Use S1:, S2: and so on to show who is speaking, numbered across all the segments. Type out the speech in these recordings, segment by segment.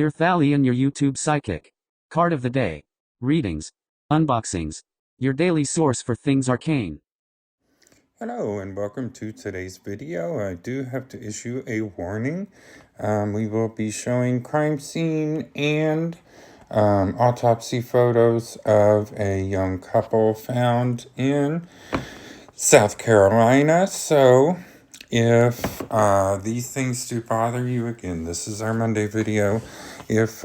S1: Your Thally and your YouTube psychic. Card of the day. Readings. Unboxings. Your daily source for things arcane.
S2: Hello and welcome to today's video. I do have to issue a warning. We will be showing crime scene and autopsy photos of a young couple found in South Carolina. So if these things do bother you, again, this is our Monday video. If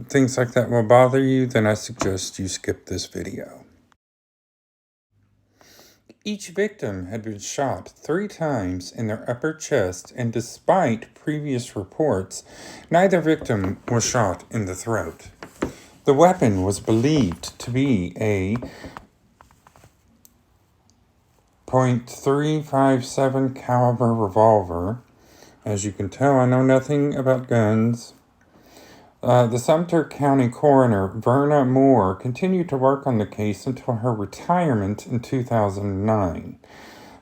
S2: things like that will bother you, then I suggest you skip this video. Each victim had been shot 3 times in their upper chest, and despite previous reports, neither victim was shot in the throat. The weapon was believed to be a .357 caliber revolver. As you can tell, I know nothing about guns. The Sumter County coroner, Verna Moore, continued to work on the case until her retirement in 2009.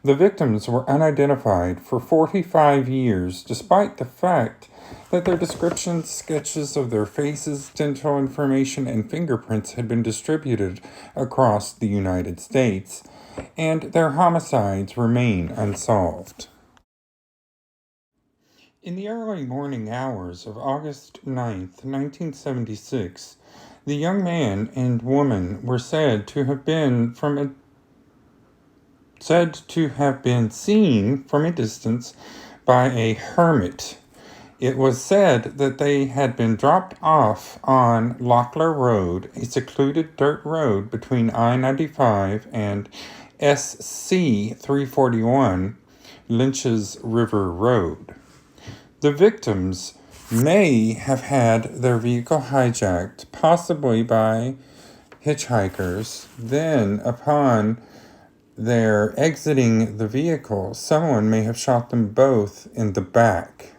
S2: The victims were unidentified for 45 years, despite the fact that their descriptions, sketches of their faces, dental information, and fingerprints had been distributed across the United States, and their homicides remain unsolved. In the early morning hours of August 9th, 1976, the young man and woman were said to have been seen from a distance by a hermit. It was said that they had been dropped off on Locklear Road, a secluded dirt road between I-95 and SC 341, Lynch's River Road. The victims may have had their vehicle hijacked, possibly by hitchhikers. Then, upon their exiting the vehicle, someone may have shot them both in the back.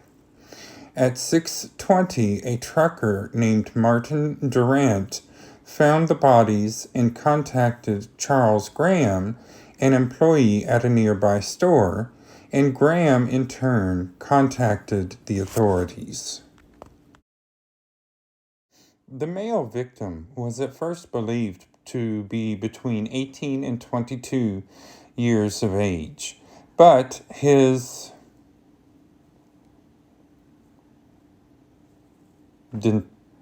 S2: At 6:20, a trucker named Martin Durant found the bodies and contacted Charles Graham, an employee at a nearby store, and Graham, in turn, contacted the authorities. The male victim was at first believed to be between 18 and 22 years of age, but his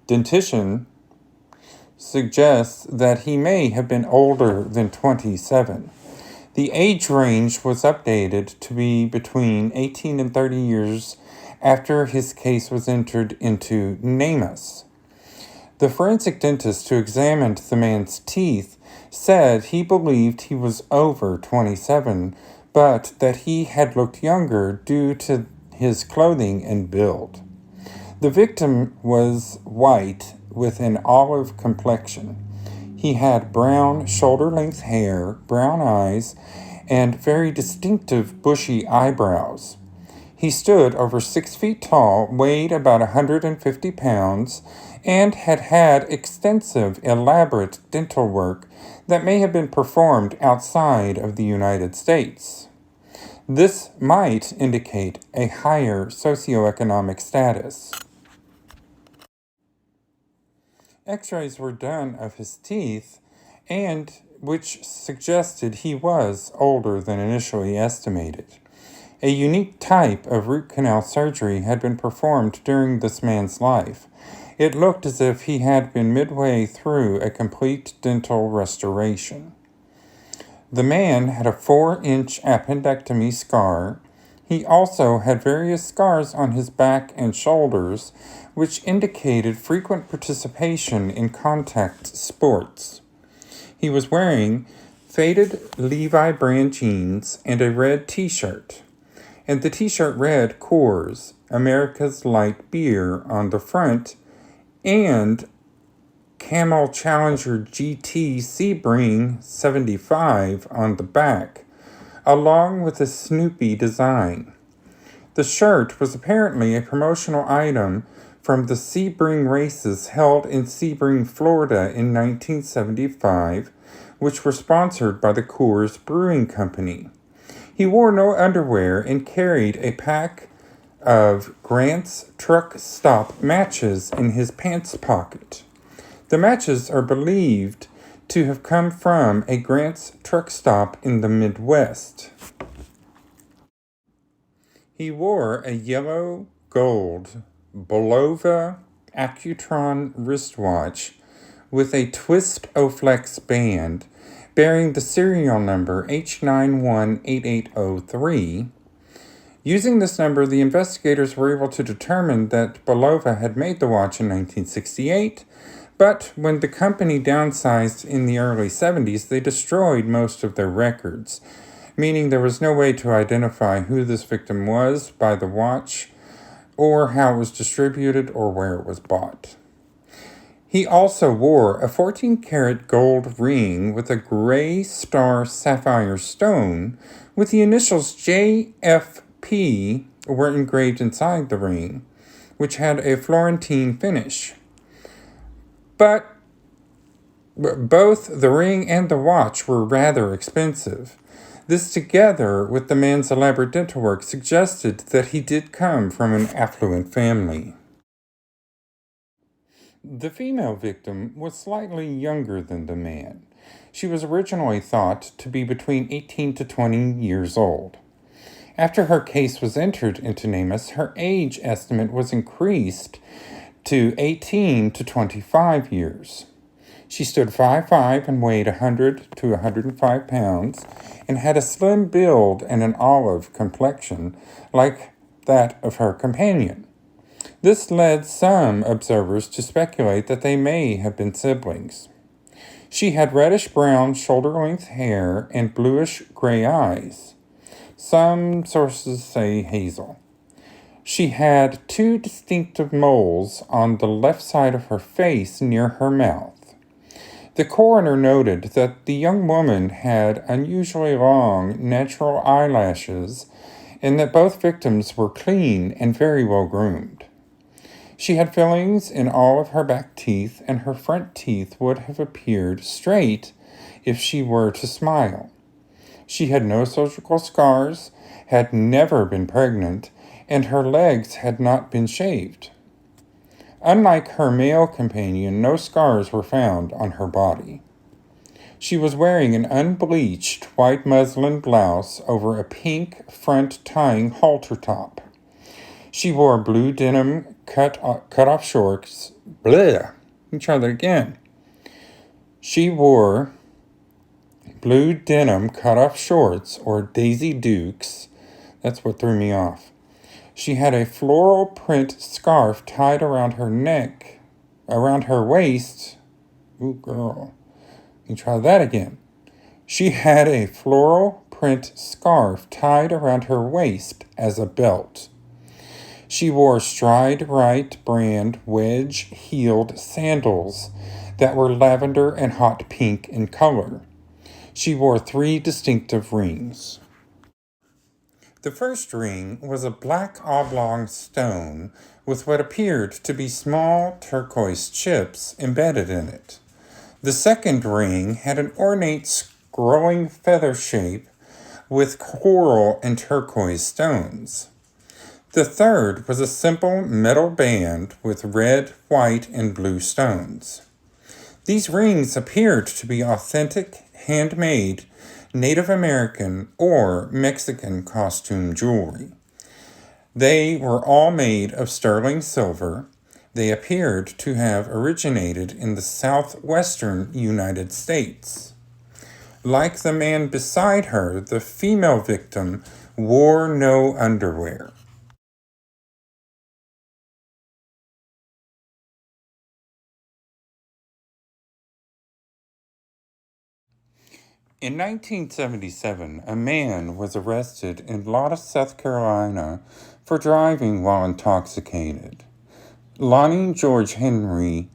S2: dentition suggests that he may have been older than 27. The age range was updated to be between 18 and 30 years after his case was entered into NamUs. The forensic dentist who examined the man's teeth said he believed he was over 27, but that he had looked younger due to his clothing and build. The victim was white with an olive complexion. He had brown, shoulder-length hair, brown eyes, and very distinctive bushy eyebrows. He stood over 6 feet tall, weighed about 150 pounds, and had had extensive, elaborate dental work that may have been performed outside of the United States. This might indicate a higher socioeconomic status. X-rays were done of his teeth, and which suggested he was older than initially estimated. A unique type of root canal surgery had been performed during this man's life. It looked as if he had been midway through a complete dental restoration. The man had a 4-inch appendectomy scar. He also had various scars on his back and shoulders, which indicated frequent participation in contact sports. He was wearing faded Levi brand jeans and a red t-shirt. And the t-shirt read Coors, America's Light Beer, on the front, and Camel Challenger GT Sebring 75 on the back, along with a Snoopy design. The shirt was apparently a promotional item from the Sebring races held in Sebring, Florida in 1975, which were sponsored by the Coors Brewing Company. He wore no underwear and carried a pack of Grant's truck stop matches in his pants pocket. The matches are believed to have come from a Grant's truck stop in the Midwest. He wore a yellow gold Bulova Accutron wristwatch with a twist Oflex band bearing the serial number H918803. Using this number, the investigators were able to determine that Bulova had made the watch in 1968, but when the company downsized in the early 70s, they destroyed most of their records, meaning there was no way to identify who this victim was by the watch, or how it was distributed, or where it was bought. He also wore a 14-karat gold ring with a gray star sapphire stone with the initials JFP were engraved inside the ring, which had a Florentine finish. But both the ring and the watch were rather expensive. This, together with the man's elaborate dental work, suggested that he did come from an affluent family. The female victim was slightly younger than the man. She was originally thought to be between 18 to 20 years old. After her case was entered into NamUs, her age estimate was increased to 18 to 25 years. She stood 5'5" and weighed 100 to 105 pounds and had a slim build and an olive complexion like that of her companion. This led some observers to speculate that they may have been siblings. She had reddish-brown shoulder-length hair and bluish-gray eyes. Some sources say hazel. She had 2 distinctive moles on the left side of her face near her mouth. The coroner noted that the young woman had unusually long natural eyelashes and that both victims were clean and very well groomed. She had fillings in all of her back teeth, and her front teeth would have appeared straight if she were to smile. She had no surgical scars, had never been pregnant, and her legs had not been shaved. Unlike her male companion, no scars were found on her body. She was wearing an unbleached white muslin blouse over a pink front-tying halter top. She wore blue denim cut-off shorts. Let me try that again. She wore blue denim cut-off shorts, or Daisy Dukes. That's what threw me off. She had a floral print scarf tied around her neck, around her waist. Ooh, girl. Let me try that again. She had a floral print scarf tied around her waist as a belt. She wore Stride Right brand wedge-heeled sandals that were lavender and hot pink in color. She wore 3 distinctive rings. The first ring was a black oblong stone with what appeared to be small turquoise chips embedded in it. The second ring had an ornate scrolling feather shape with coral and turquoise stones. The third was a simple metal band with red, white, and blue stones. These rings appeared to be authentic, handmade, Native American or Mexican costume jewelry. They were all made of sterling silver. They appeared to have originated in the southwestern United States. Like the man beside her, the female victim wore no underwear. In 1977, a man was arrested in Lawton, South Carolina for driving while intoxicated. Lonnie George Henry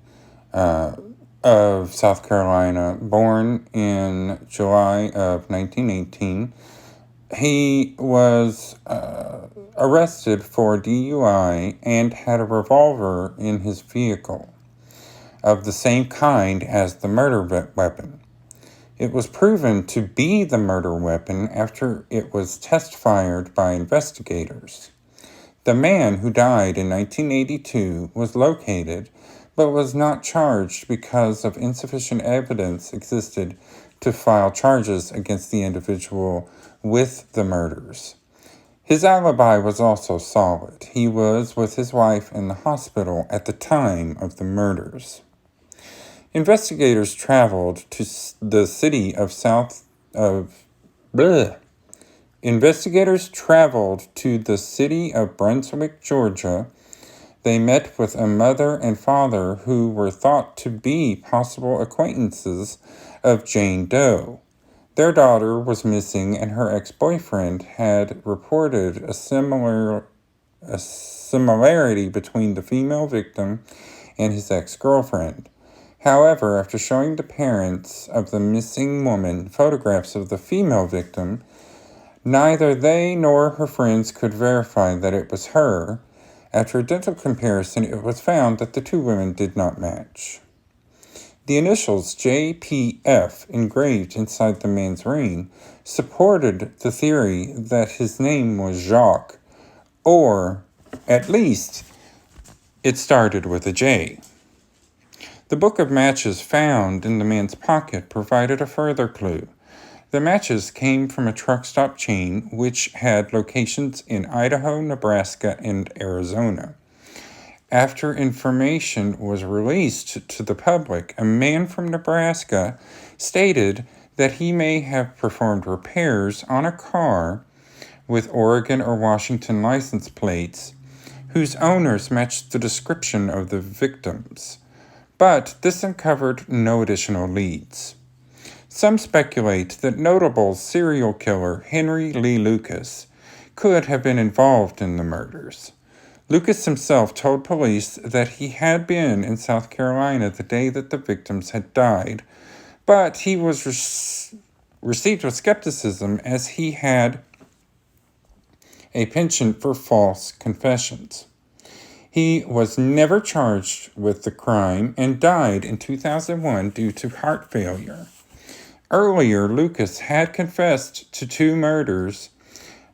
S2: of South Carolina, born in July of 1918, he was arrested for DUI and had a revolver in his vehicle of the same kind as the murder weapon. It was proven to be the murder weapon after it was test fired by investigators. The man who died in 1982 was located, but was not charged because of insufficient evidence existed to file charges against the individual with the murders. His alibi was also solid. He was with his wife in the hospital at the time of the murders. Investigators traveled to the city of Investigators traveled to the city of Brunswick, Georgia. They met with a mother and father who were thought to be possible acquaintances of Jane Doe. Their daughter was missing, and her ex-boyfriend had reported a similarity between the female victim and his ex-girlfriend. However, after showing the parents of the missing woman photographs of the female victim, neither they nor her friends could verify that it was her. After a dental comparison, it was found that the two women did not match. The initials JPF engraved inside the man's ring supported the theory that his name was Jacques, or at least it started with a J. The book of matches found in the man's pocket provided a further clue. The matches came from a truck stop chain which had locations in Idaho, Nebraska, and Arizona. After information was released to the public, a man from Nebraska stated that he may have performed repairs on a car with Oregon or Washington license plates whose owners matched the description of the victims. But this uncovered no additional leads. Some speculate that notable serial killer Henry Lee Lucas could have been involved in the murders. Lucas himself told police that he had been in South Carolina the day that the victims had died, but he was received with skepticism as he had a penchant for false confessions. He was never charged with the crime and died in 2001 due to heart failure. Earlier, Lucas had confessed to two murders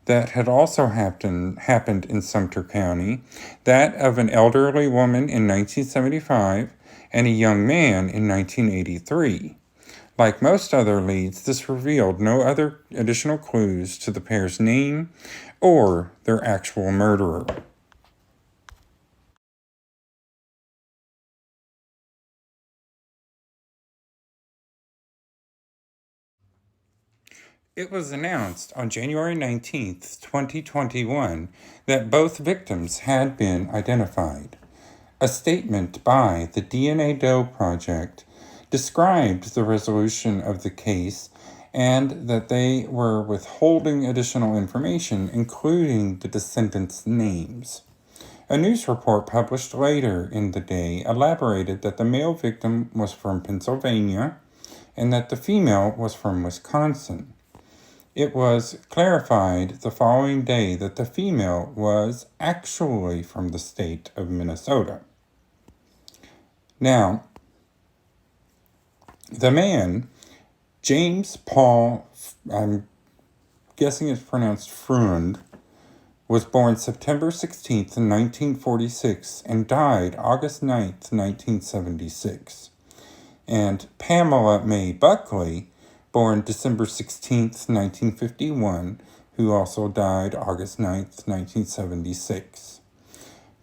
S2: that had also happened in Sumter County, that of an elderly woman in 1975 and a young man in 1983. Like most other leads, this revealed no other additional clues to the pair's name or their actual murderer. It was announced on January 19th, 2021, that both victims had been identified. A statement by the DNA Doe Project described the resolution of the case and that they were withholding additional information, including the descendants' names. A news report published later in the day elaborated that the male victim was from Pennsylvania and that the female was from Wisconsin. It was clarified the following day that the female was actually from the state of Minnesota. Now, the man, James Paul, I'm guessing it's pronounced Freund, was born September 16th, 1946, and died August 9th, 1976. And Pamela May Buckley, born December 16th, 1951, who also died August 9th, 1976.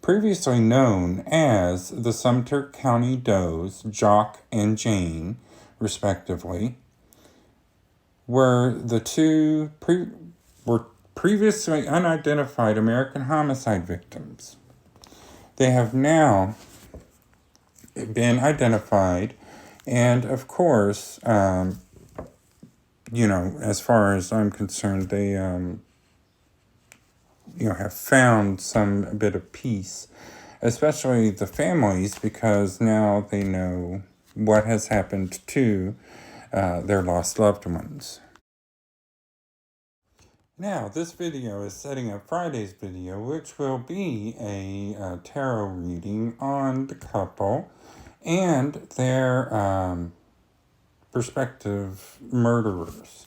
S2: Previously known as the Sumter County Does, Jock and Jane, respectively, were the two previously unidentified American homicide victims. They have now been identified, and of course, as far as I'm concerned, they, have found some bit of peace, especially the families, because now they know what has happened to their lost loved ones. Now, this video is setting up Friday's video, which will be a tarot reading on the couple and their prospective murderers.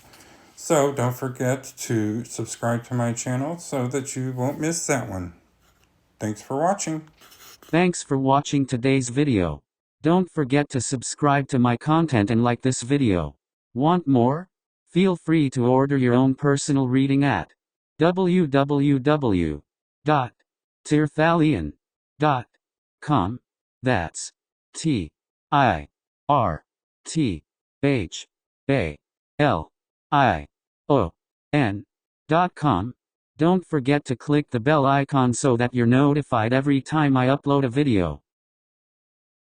S2: So don't forget to subscribe to my channel so that you won't miss that one. Thanks for watching.
S1: Thanks for watching today's video. Don't forget to subscribe to my content and like this video. Want more? Feel free to order your own personal reading at www.tirthalion.com. That's TIRTHALION.com. Don't forget to click the bell icon so that you're notified every time I upload a video.